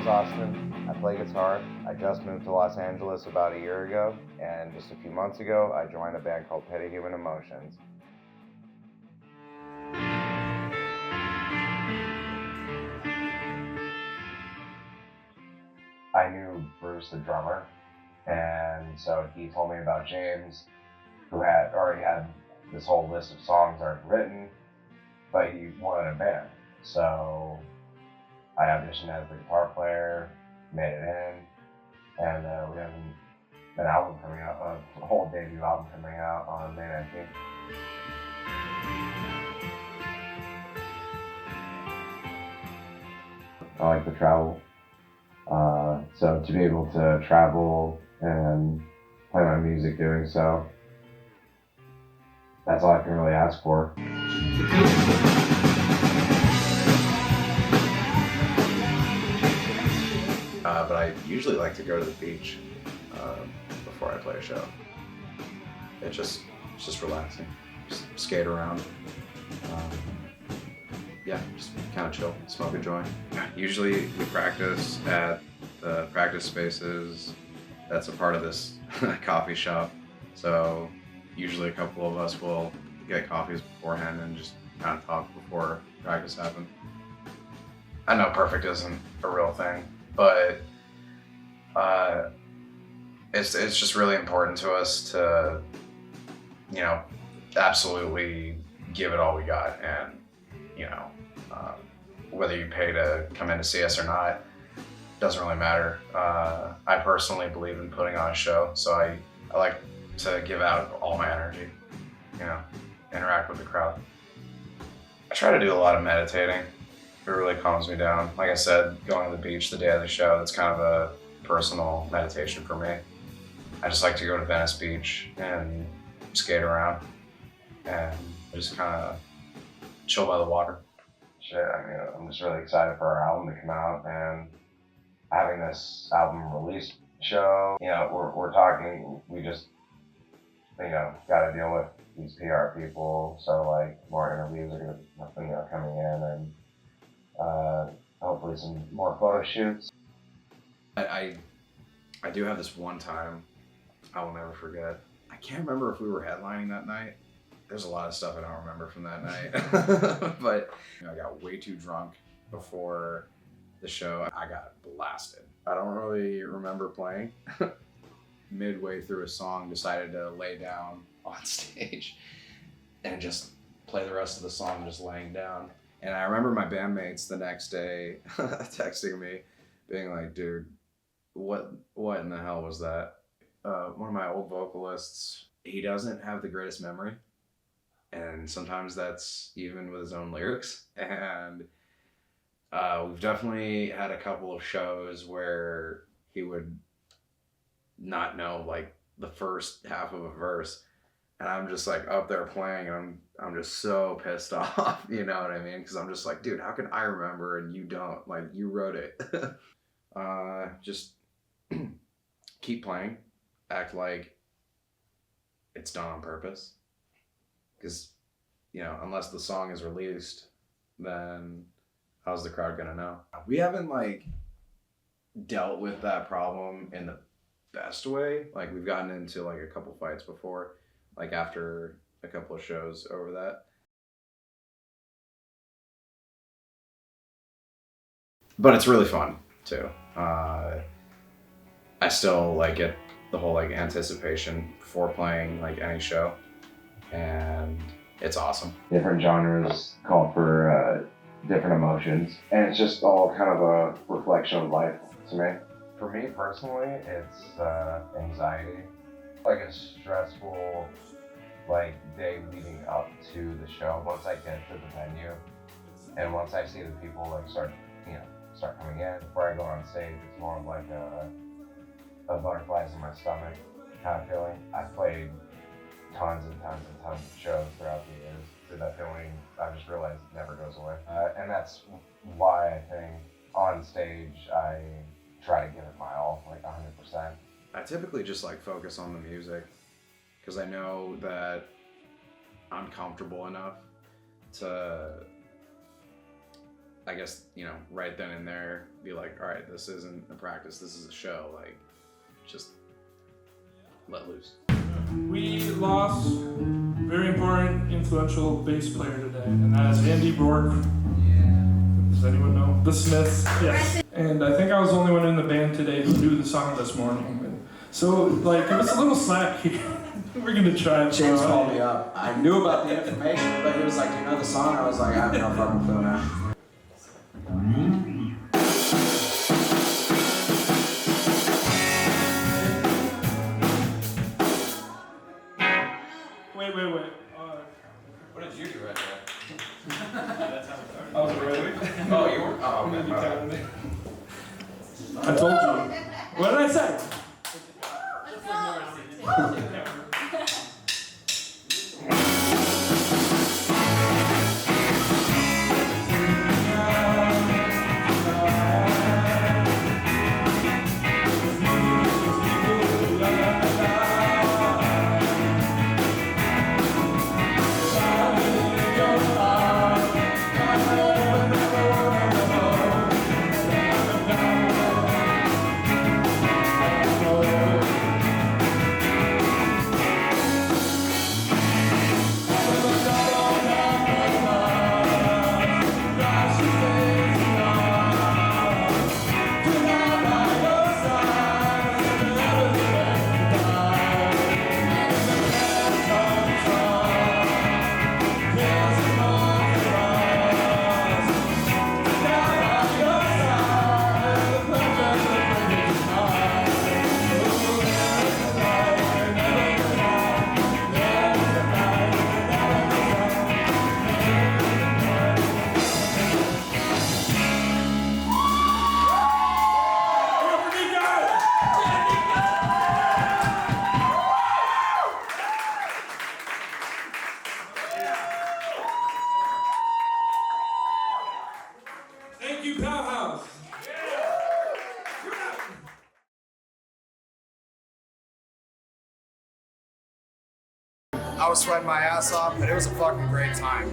is Austin. I play guitar. I just moved to Los Angeles about a year ago, and just a few months ago, I joined a band called Petty Human Emotions. I knew Bruce, the drummer, and so he told me about James, who had already had this whole list of songs already written, but he wanted a band. So I auditioned as the guitar player, made it in, and we have an album coming out, a whole debut album coming out on May 19th. I like to travel. So to be able to travel and play my music doing so, that's all I can really ask for. But I usually like to go to the beach before I play a show. It's just relaxing. Just skate around. Yeah, just kind of chill, smoke a joint. Usually we practice at the practice spaces that's a part of this coffee shop. So usually a couple of us will get coffees beforehand and just kind of talk before practice happens. I know perfect isn't a real thing, but it's just really important to us to, you know, absolutely give it all we got, and you know, whether you pay to come in to see us or not, doesn't really matter. I personally believe in putting on a show, so I like to give out all my energy, you know, interact with the crowd. I try to do a lot of meditating. It really calms me down. Like I said, going to the beach the day of the show, that's kind of a personal meditation for me. I just like to go to Venice Beach and skate around and just kind of chill by the water. Shit, I mean, I'm just really excited for our album to come out, and having this album release show, you know, we're talking, we just, you know, got to deal with these PR people, so like more interviews are gonna, you know, coming in, and hopefully some more photo shoots. I do have this one time I will never forget. I can't remember if we were headlining that night. There's a lot of stuff I don't remember from that night. But you know, I got way too drunk before the show. I got blasted. I don't really remember playing. Midway through a song, decided to lay down on stage and just play the rest of the song just laying down. And I remember my bandmates the next day texting me, being like, dude, what in the hell was that? One of my old vocalists, he doesn't have the greatest memory. And sometimes that's even with his own lyrics. And we've definitely had a couple of shows where he would not know like the first half of a verse. And I'm just like up there playing, and I'm just so pissed off, you know what I mean? Because I'm just like, dude, how can I remember and you don't? Like, you wrote it. Just keep playing, act like it's done on purpose. Because, you know, unless the song is released, then how's the crowd gonna know? We haven't like dealt with that problem in the best way. Like, we've gotten into like a couple fights before, like after a couple of shows over that. But it's really fun too. I still like get the whole like anticipation before playing like any show, and it's awesome. Different genres call for different emotions, and it's just all kind of a reflection of life to me. For me personally, it's anxiety, like a stressful like day leading up to the show. Once I get to the venue, and once I see the people like start coming in, before I go on stage, it's more of like a butterflies in my stomach kind of feeling. I've played tons and tons and tons of shows throughout the years. So that feeling, I just realized, never goes away. And that's why I think on stage I try to give it my all, like 100%. I typically just like focus on the music, because I know that I'm comfortable enough to I guess, right then and there, be like, all right, this isn't a practice, this is a show. Like, just let loose. We lost very important, influential bass player today, and that is Andy Rourke. Does anyone know? The Smiths. Yes. And I think I was the only one in the band today who knew the song this morning. And so, like, it was a little slack here. We're gonna try it. James called me up. I knew about the information, but he was like, "Do you know the song?" I was like, "I have no fucking clue now." Wait. What did you do right there? I was ready. Oh, you were. Oh, You okay. counted me. I told you. What did I say? Thank you, Powerhouse. I was sweating my ass off, but it was a fucking great time.